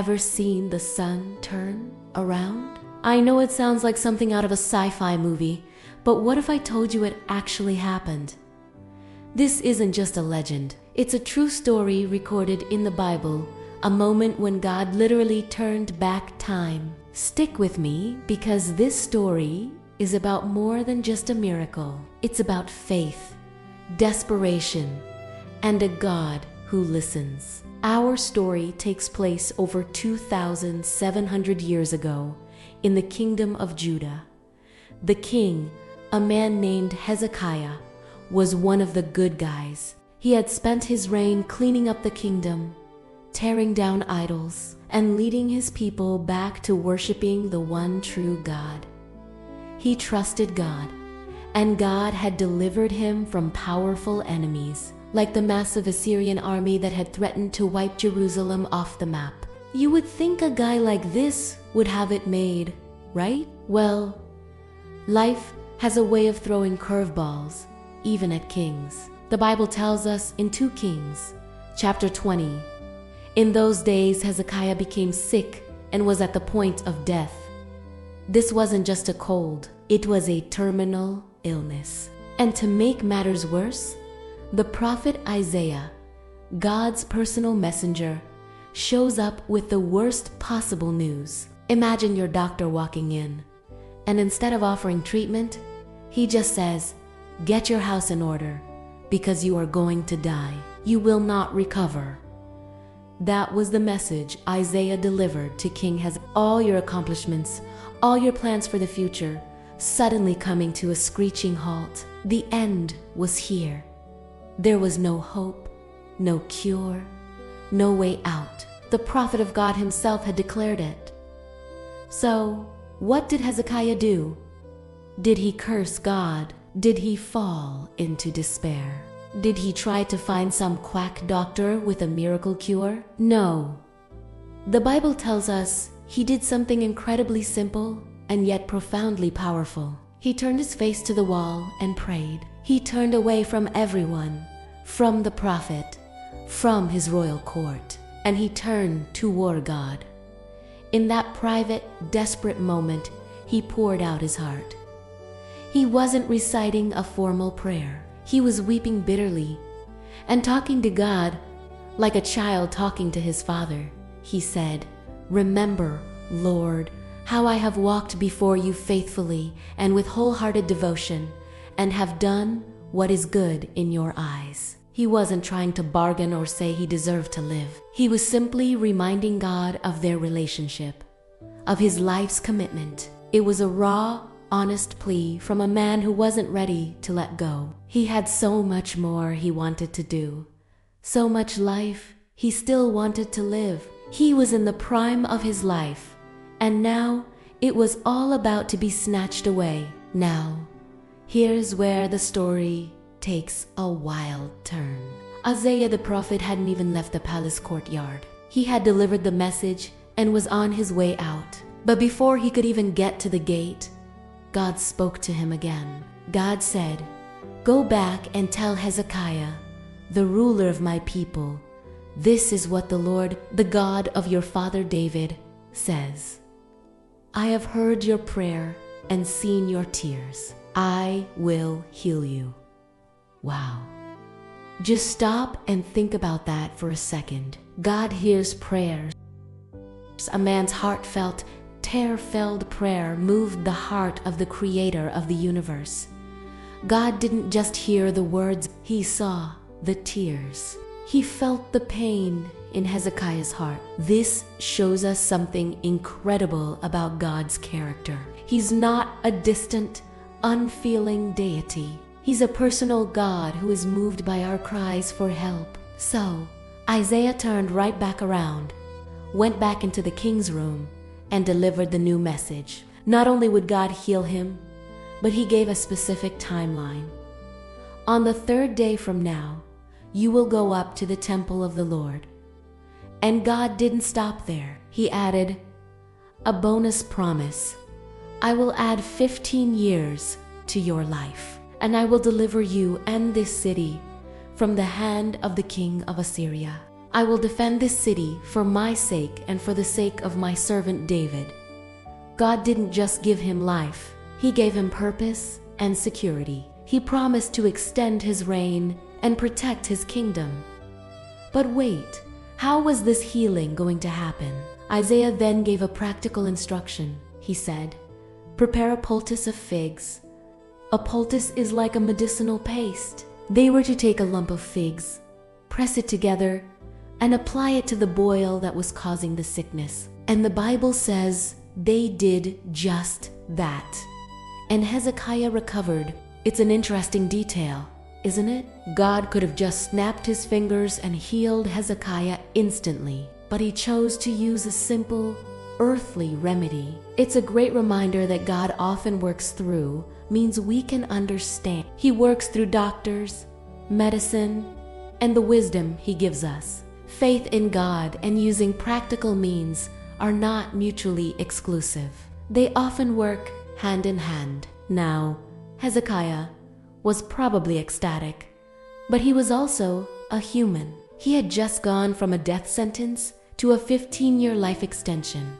ever seen the sun turn around? I know it sounds like something out of a sci-fi movie, but what if I told you it actually happened? This isn't just a legend. It's a true story recorded in the Bible, a moment when God literally turned back time. Stick with me because this story is about more than just a miracle. It's about faith, desperation, and a God who listens. Our story takes place over 2,700 years ago in the kingdom of Judah. The king, a man named Hezekiah, was one of the good guys. He had spent his reign cleaning up the kingdom, tearing down idols, and leading his people back to worshiping the one true God. He trusted God, and God had delivered him from powerful enemies, like the massive Assyrian army that had threatened to wipe Jerusalem off the map. You would think a guy like this would have it made, right? Well, life has a way of throwing curveballs, even at kings. The Bible tells us in 2 Kings, chapter 20, in those days Hezekiah became sick and was at the point of death. This wasn't just a cold, it was a terminal illness. And to make matters worse, the prophet Isaiah, God's personal messenger, shows up with the worst possible news. Imagine your doctor walking in, and instead of offering treatment, he just says, "Get your house in order, because you are going to die. You will not recover." That was the message Isaiah delivered to King Hezekiah. All your accomplishments, all your plans for the future, suddenly coming to a screeching halt. The end was here. There was no hope, no cure, no way out. The prophet of God himself had declared it. So, what did Hezekiah do? Did he curse God? Did he fall into despair? Did he try to find some quack doctor with a miracle cure? No. The Bible tells us he did something incredibly simple and yet profoundly powerful. He turned his face to the wall and prayed. He turned away from everyone, from the prophet, from his royal court, and he turned toward God. In that private, desperate moment, he poured out his heart. He wasn't reciting a formal prayer. He was weeping bitterly and talking to God like a child talking to his father. He said, "Remember, Lord, how I have walked before you faithfully and with wholehearted devotion, and have done what is good in your eyes." He wasn't trying to bargain or say he deserved to live. He was simply reminding God of their relationship, of his life's commitment. It was a raw, honest plea from a man who wasn't ready to let go. He had so much more he wanted to do, so much life he still wanted to live. He was in the prime of his life, and now it was all about to be snatched away. Now, here's where the story takes a wild turn. Isaiah the prophet hadn't even left the palace courtyard. He had delivered the message and was on his way out. But before he could even get to the gate, God spoke to him again. God said, "Go back and tell Hezekiah, the ruler of my people, this is what the Lord, the God of your father David, says. I have heard your prayer and seen your tears. I will heal you." Wow. Just stop and think about that for a second. God hears prayers. A man's heartfelt, tear-filled prayer moved the heart of the creator of the universe. God didn't just hear the words, he saw the tears. He felt the pain in Hezekiah's heart. This shows us something incredible about God's character. He's not a distant, unfeeling deity. He's a personal God who is moved by our cries for help. So, Isaiah turned right back around, went back into the king's room, and delivered the new message. Not only would God heal him, but he gave a specific timeline. On the 3rd day from now, you will go up to the temple of the Lord. And God didn't stop there. He added a bonus promise. I will add 15 years to your life, and I will deliver you and this city from the hand of the king of Assyria. I will defend this city for my sake and for the sake of my servant David. God didn't just give him life, he gave him purpose and security. He promised to extend his reign and protect his kingdom. But wait, how was this healing going to happen? Isaiah then gave a practical instruction. He said, "Prepare a poultice of figs." A poultice is like a medicinal paste. They were to take a lump of figs, press it together, and apply it to the boil that was causing the sickness. And the Bible says they did just that. And Hezekiah recovered. It's an interesting detail, isn't it? God could have just snapped his fingers and healed Hezekiah instantly, but he chose to use a simple, earthly remedy. It's a great reminder that God often works through means we can understand. He works through doctors, medicine, and the wisdom he gives us. Faith in God and using practical means are not mutually exclusive. They often work hand in hand. Now, Hezekiah was probably ecstatic, but he was also a human. He had just gone from a death sentence to a 15-year life extension.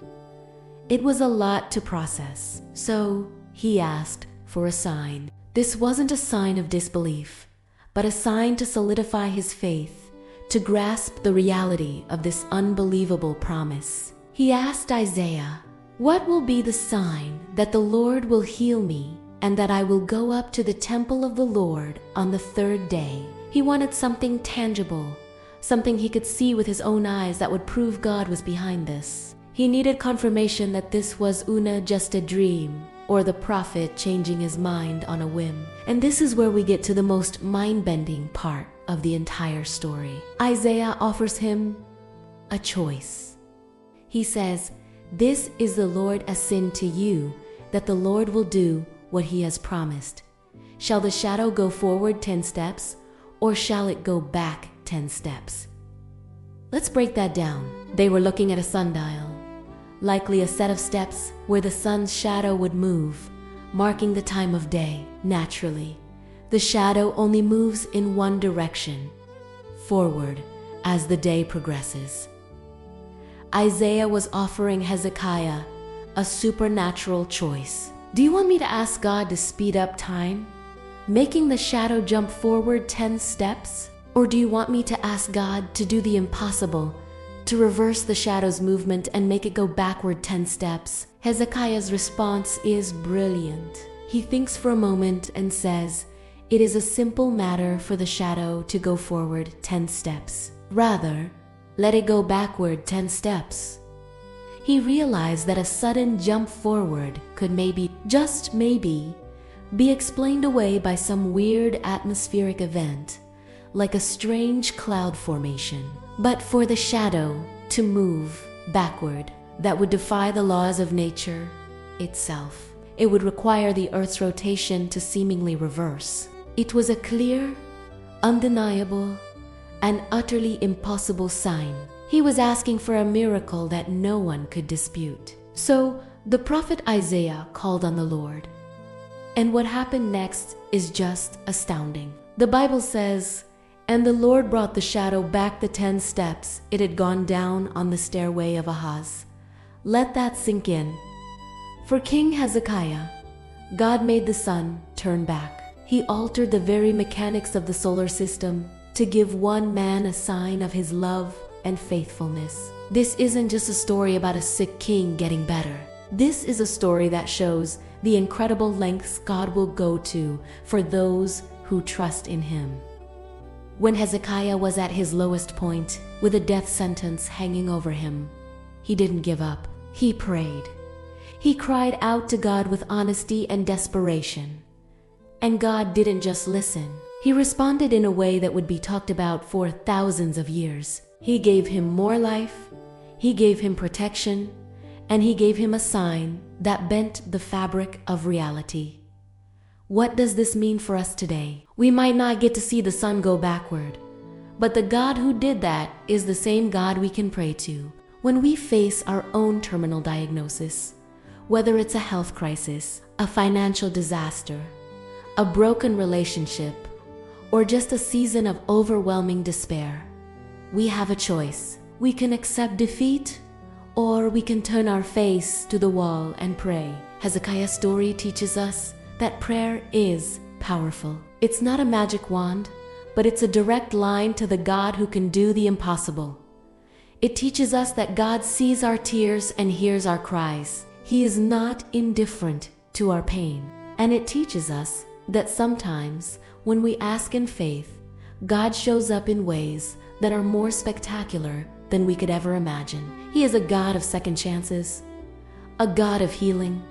It was a lot to process, so he asked for a sign. This wasn't a sign of disbelief, but a sign to solidify his faith, to grasp the reality of this unbelievable promise. He asked Isaiah, "What will be the sign that the Lord will heal me and that I will go up to the temple of the Lord on the third day?" He wanted something tangible, something he could see with his own eyes that would prove God was behind this. He needed confirmation that this was just a dream, or the prophet changing his mind on a whim. And this is where we get to the most mind-bending part of the entire story. Isaiah offers him a choice. He says, "This is the Lord a sin to you, that the Lord will do what he has promised. Shall the shadow go forward 10 steps, or shall it go back 10 steps?" Let's break that down. They were looking at a sundial, likely a set of steps where the sun's shadow would move, marking the time of day. Naturally, the shadow only moves in one direction, forward, as the day progresses. Isaiah was offering Hezekiah a supernatural choice. Do you want me to ask God to speed up time, making the shadow jump forward 10 steps? Or do you want me to ask God to do the impossible, to reverse the shadow's movement and make it go backward 10 steps? Hezekiah's response is brilliant. He thinks for a moment and says, "It is a simple matter for the shadow to go forward 10 steps. Rather, let it go backward 10 steps." He realized that a sudden jump forward could maybe, just maybe, be explained away by some weird atmospheric event, like a strange cloud formation. But for the shadow to move backward, that would defy the laws of nature itself. It would require the Earth's rotation to seemingly reverse. It was a clear, undeniable, and utterly impossible sign. He was asking for a miracle that no one could dispute. So the prophet Isaiah called on the Lord. And what happened next is just astounding. The Bible says, "And the Lord brought the shadow back the 10 steps it had gone down on the stairway of Amoz." Let that sink in. For King Hezekiah, God made the sun turn back. He altered the very mechanics of the solar system to give one man a sign of his love and faithfulness. This isn't just a story about a sick king getting better. This is a story that shows the incredible lengths God will go to for those who trust in him. When Hezekiah was at his lowest point, with a death sentence hanging over him, he didn't give up. He prayed. He cried out to God with honesty and desperation. And God didn't just listen. He responded in a way that would be talked about for thousands of years. He gave him more life, he gave him protection, and he gave him a sign that bent the fabric of reality. What does this mean for us today? We might not get to see the sun go backward, but the God who did that is the same God we can pray to. When we face our own terminal diagnosis, whether it's a health crisis, a financial disaster, a broken relationship, or just a season of overwhelming despair, we have a choice. We can accept defeat, or we can turn our face to the wall and pray. Hezekiah's story teaches us that prayer is powerful. It's not a magic wand, but it's a direct line to the God who can do the impossible. It teaches us that God sees our tears and hears our cries. He is not indifferent to our pain. And it teaches us that sometimes when we ask in faith, God shows up in ways that are more spectacular than we could ever imagine. He is a God of second chances, a God of healing,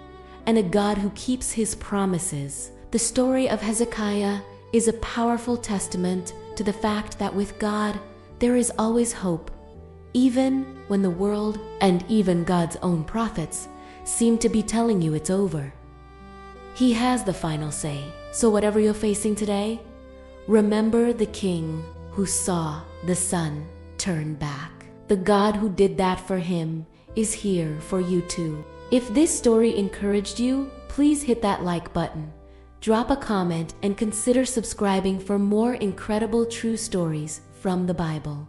and a God who keeps his promises. The story of Hezekiah is a powerful testament to the fact that with God, there is always hope, even when the world and even God's own prophets seem to be telling you it's over. He has the final say. So whatever you're facing today, remember the King who saw the sun turn back. The God who did that for him is here for you too. If this story encouraged you, please hit that like button, drop a comment, and consider subscribing for more incredible true stories from the Bible.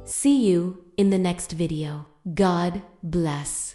See you in the next video. God bless.